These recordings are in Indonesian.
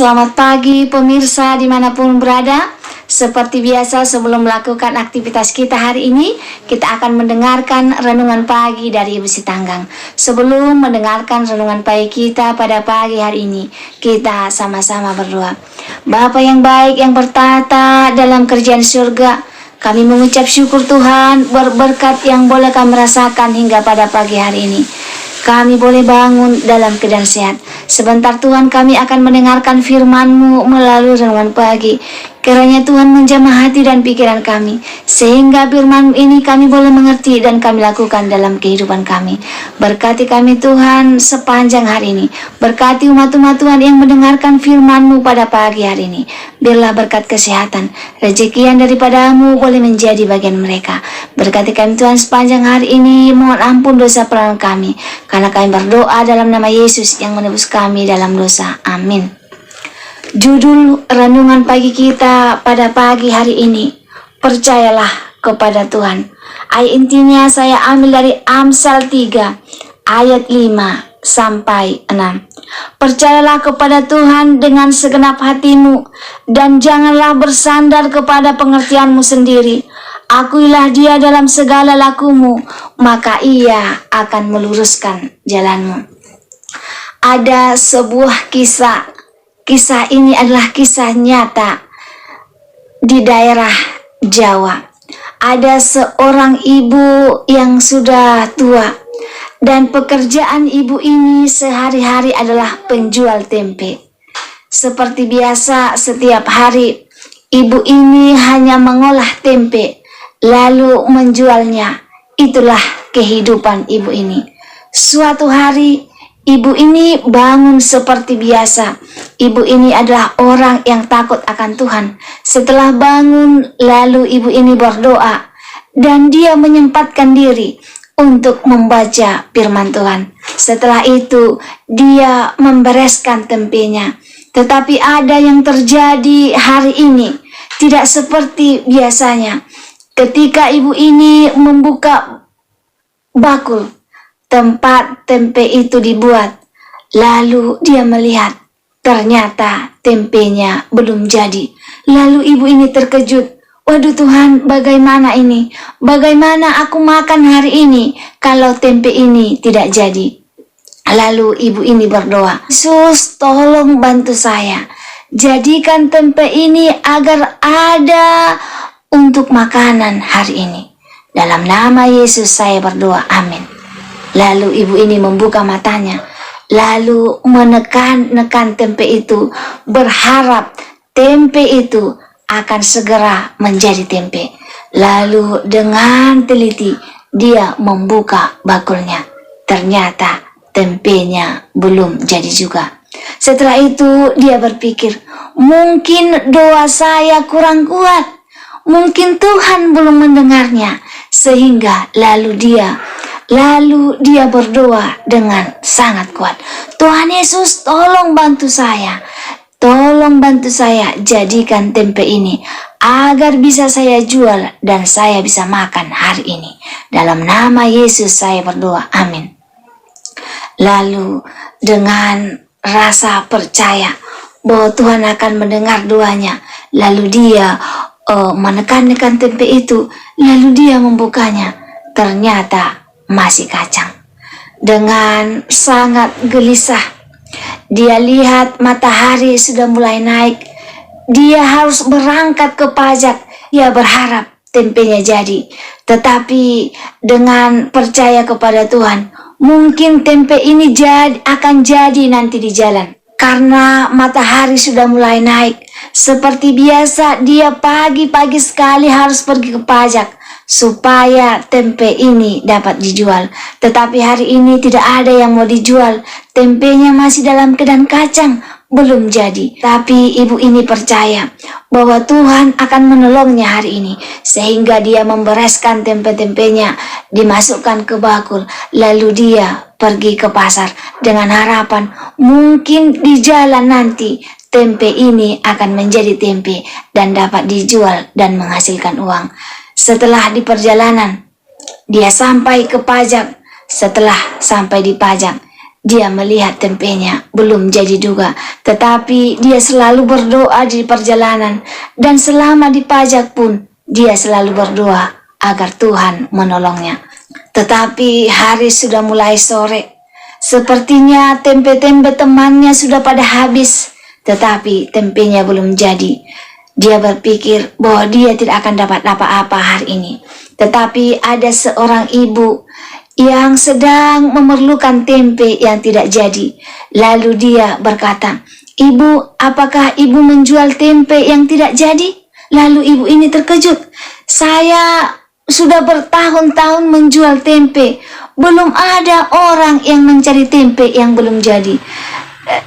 Selamat pagi pemirsa dimanapun berada. Seperti biasa sebelum melakukan aktivitas kita hari ini, kita akan mendengarkan renungan pagi dari Ibu Sitanggang. Sebelum mendengarkan renungan pagi kita pada pagi hari ini, kita sama-sama berdoa. Bapa yang baik yang bertata dalam kerajaan surga, kami mengucap syukur Tuhan berberkat yang boleh kami rasakan hingga pada pagi hari ini. Kami boleh bangun dalam keadaan sehat. Sebentar Tuhan kami akan mendengarkan firman-Mu melalui renungan pagi. Kiranya Tuhan menjamah hati dan pikiran kami, sehingga firman ini kami boleh mengerti dan kami lakukan dalam kehidupan kami. Berkati kami Tuhan sepanjang hari ini. Berkati umat-umat Tuhan yang mendengarkan firman-Mu pada pagi hari ini. Biarlah berkat kesehatan, rezeki yang daripada-Mu boleh menjadi bagian mereka. Berkati kami Tuhan sepanjang hari ini. Mohon ampun dosa pelanggaran kami, karena kami berdoa dalam nama Yesus yang menebus kami dalam dosa. Amin. Judul renungan pagi kita pada pagi hari ini, percayalah kepada Tuhan. Ayat intinya saya ambil dari Amsal 3 ayat 5 sampai 6. Percayalah kepada Tuhan dengan segenap hatimu, dan janganlah bersandar kepada pengertianmu sendiri. Akuilah Dia dalam segala lakumu, maka Ia akan meluruskan jalanmu. Ada sebuah kisah. Kisah ini adalah kisah nyata di daerah Jawa. Ada seorang ibu yang sudah tua, dan pekerjaan ibu ini sehari-hari adalah penjual tempe. Seperti biasa setiap hari, ibu ini hanya mengolah tempe lalu menjualnya. Itulah kehidupan ibu ini. Suatu hari ibu ini bangun seperti biasa. Ibu ini adalah orang yang takut akan Tuhan. Setelah bangun, lalu ibu ini berdoa, dan dia menyempatkan diri untuk membaca firman Tuhan. Setelah itu, dia membereskan tempenya. Tetapi ada yang terjadi hari ini, tidak seperti biasanya. Ketika ibu ini membuka bakul tempat tempe itu dibuat, lalu dia melihat ternyata tempenya belum jadi. Lalu ibu ini terkejut. Waduh Tuhan, bagaimana ini? Bagaimana aku makan hari ini kalau tempe ini tidak jadi? Lalu ibu ini berdoa, Yesus tolong bantu saya. Jadikan tempe ini agar ada untuk makanan hari ini. Dalam nama Yesus saya berdoa, amin. Lalu ibu ini membuka matanya, lalu menekan tempe itu, berharap tempe itu akan segera menjadi tempe. Lalu dengan teliti dia membuka bakulnya. Ternyata tempenya belum jadi juga. Setelah itu dia berpikir, mungkin doa saya kurang kuat. Mungkin Tuhan belum mendengarnya. Sehingga lalu dia berdoa dengan sangat kuat. Tuhan Yesus, tolong bantu saya. Tolong bantu saya jadikan tempe ini agar bisa saya jual dan saya bisa makan hari ini. Dalam nama Yesus saya berdoa, amin. Lalu dengan rasa percaya bahwa Tuhan akan mendengar doanya, lalu dia menekan tempe itu, lalu dia membukanya. Ternyata masih kacang. Dengan sangat gelisah, dia lihat matahari sudah mulai naik. Dia harus berangkat ke pajak. Dia berharap tempenya jadi. Tetapi dengan percaya kepada Tuhan, mungkin tempe ini akan jadi nanti di jalan. Karena matahari sudah mulai naik. Seperti biasa, dia pagi-pagi sekali harus pergi ke pajak supaya tempe ini dapat dijual. Tetapi hari ini tidak ada yang mau dijual. Tempenya masih dalam keadaan kacang, belum jadi. Tapi ibu ini percaya bahwa Tuhan akan menolongnya hari ini, sehingga dia membereskan tempe-tempenya, dimasukkan ke bakul, lalu dia pergi ke pasar dengan harapan mungkin di jalan nanti tempe ini akan menjadi tempe dan dapat dijual dan menghasilkan uang. Setelah di perjalanan, dia sampai ke pajak. Setelah sampai di pajak, dia melihat tempenya belum jadi juga, tetapi dia selalu berdoa di perjalanan, dan selama di pajak pun dia selalu berdoa agar Tuhan menolongnya. Tetapi hari sudah mulai sore, sepertinya tempe-tempe temannya sudah pada habis, tetapi tempenya belum jadi. Dia berpikir bahwa dia tidak akan dapat apa-apa hari ini. Tetapi ada seorang ibu yang sedang memerlukan tempe yang tidak jadi. Lalu dia berkata, "Ibu, apakah ibu menjual tempe yang tidak jadi?" Lalu ibu ini terkejut. "Saya sudah bertahun-tahun menjual tempe. Belum ada orang yang mencari tempe yang belum jadi."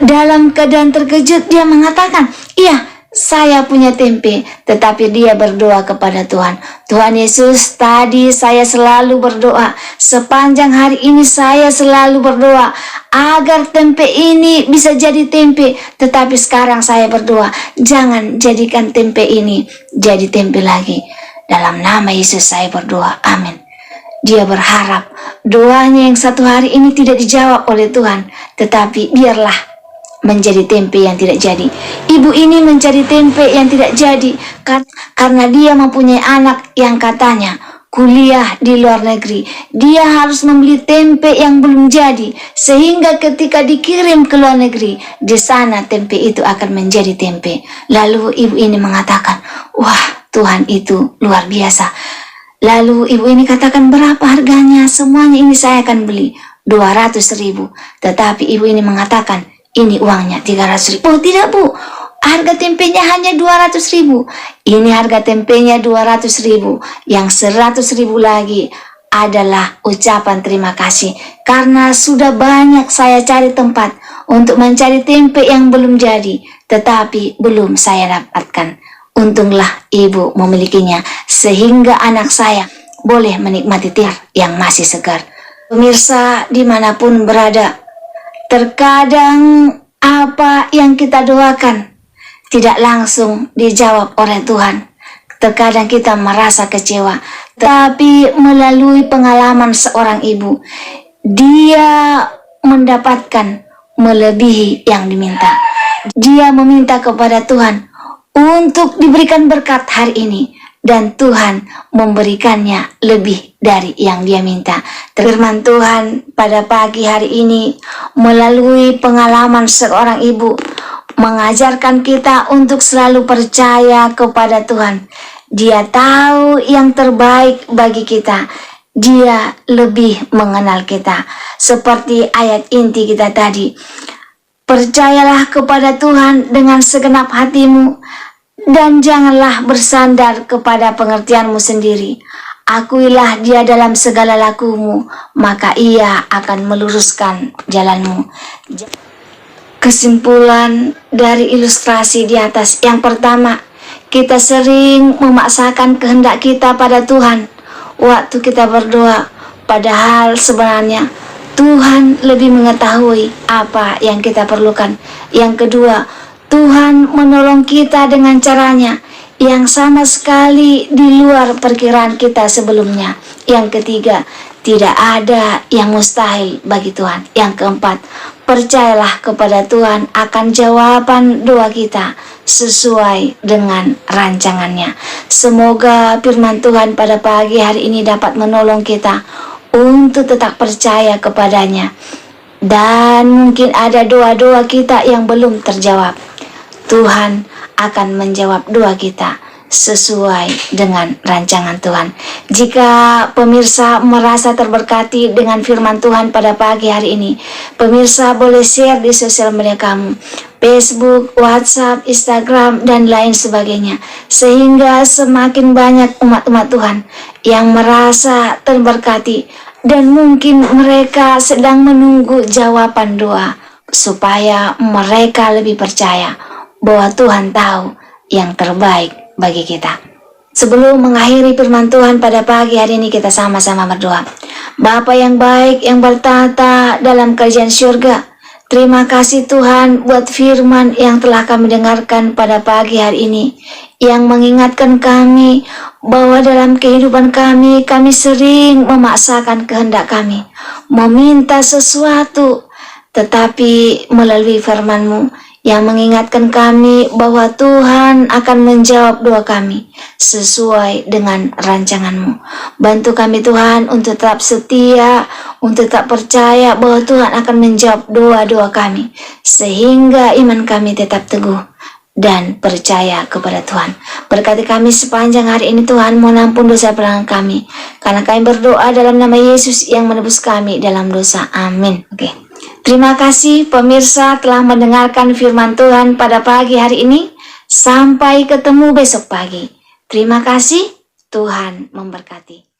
Dalam keadaan terkejut dia mengatakan, "Iya, saya punya tempe." Tetapi dia berdoa kepada Tuhan. "Tuhan Yesus, tadi saya selalu berdoa. Sepanjang hari ini saya selalu berdoa agar tempe ini bisa jadi tempe. Tetapi sekarang saya berdoa, jangan jadikan tempe ini jadi tempe lagi. Dalam nama Yesus saya berdoa, amin." Dia berharap doanya yang satu hari ini tidak dijawab oleh Tuhan, tetapi biarlah menjadi tempe yang tidak jadi. Ibu ini mencari tempe yang tidak jadi karena dia mempunyai anak yang katanya kuliah di luar negeri. Dia harus membeli tempe yang belum jadi, sehingga ketika dikirim ke luar negeri, di sana tempe itu akan menjadi tempe. Lalu ibu ini mengatakan, "Wah, Tuhan itu luar biasa." Lalu ibu ini katakan, "Berapa harganya? Semuanya ini saya akan beli 200.000. Tetapi ibu ini mengatakan, "Ini uangnya 300.000. "Oh tidak Bu, harga tempenya hanya 200.000. "Ini harga tempenya 200.000. Yang 100.000 lagi adalah ucapan terima kasih. Karena sudah banyak saya cari tempat untuk mencari tempe yang belum jadi, tetapi belum saya dapatkan. Untunglah ibu memilikinya, sehingga anak saya boleh menikmati tempe yang masih segar." Pemirsa dimanapun berada, terkadang apa yang kita doakan tidak langsung dijawab oleh Tuhan. Terkadang kita merasa kecewa, tapi melalui pengalaman seorang ibu, dia mendapatkan melebihi yang diminta. Dia meminta kepada Tuhan untuk diberikan berkat hari ini, dan Tuhan memberikannya lebih dari yang dia minta. Firman Tuhan pada pagi hari ini melalui pengalaman seorang ibu mengajarkan kita untuk selalu percaya kepada Tuhan. Dia tahu yang terbaik bagi kita. Dia lebih mengenal kita. Seperti ayat inti kita tadi, "Percayalah kepada Tuhan dengan segenap hatimu, dan janganlah bersandar kepada pengertianmu sendiri. Akuilah dia dalam segala lakumu, maka ia akan meluruskan jalanmu." Kesimpulan dari ilustrasi di atas, yang pertama, kita sering memaksakan kehendak kita pada Tuhan waktu kita berdoa, padahal sebenarnya Tuhan lebih mengetahui apa yang kita perlukan. Yang kedua, Tuhan menolong kita dengan caranya yang sama sekali di luar perkiraan kita sebelumnya. Yang ketiga, tidak ada yang mustahil bagi Tuhan. Yang keempat, percayalah kepada Tuhan akan jawaban doa kita sesuai dengan rancangannya. Semoga firman Tuhan pada pagi hari ini dapat menolong kita untuk tetap percaya kepadanya. Dan mungkin ada doa-doa kita yang belum terjawab. Tuhan akan menjawab doa kita sesuai dengan rancangan Tuhan. Jika pemirsa merasa terberkati dengan firman Tuhan pada pagi hari ini, pemirsa boleh share di sosial media kamu, Facebook, WhatsApp, Instagram, dan lain sebagainya, sehingga semakin banyak umat-umat Tuhan yang merasa terberkati, dan mungkin mereka sedang menunggu jawaban doa, supaya mereka lebih percaya bahwa Tuhan tahu yang terbaik bagi kita. Sebelum mengakhiri firman Tuhan pada pagi hari ini, kita sama-sama berdoa. Bapa yang baik yang bertata dalam kerajaan surga, terima kasih Tuhan buat firman yang telah kami dengarkan pada pagi hari ini, yang mengingatkan kami bahwa dalam kehidupan kami sering memaksakan kehendak kami, meminta sesuatu tetapi melalui firman-Mu yang mengingatkan kami bahwa Tuhan akan menjawab doa kami sesuai dengan rancangan-Mu. Bantu kami Tuhan untuk tetap setia, untuk tetap percaya bahwa Tuhan akan menjawab doa-doa kami, sehingga iman kami tetap teguh dan percaya kepada Tuhan. Berkati kami sepanjang hari ini Tuhan, mohon ampun dosa pelanggan kami, karena kami berdoa dalam nama Yesus yang menebus kami dalam dosa. Amin. Terima kasih pemirsa telah mendengarkan firman Tuhan pada pagi hari ini. Sampai ketemu besok pagi. Terima kasih, Tuhan memberkati.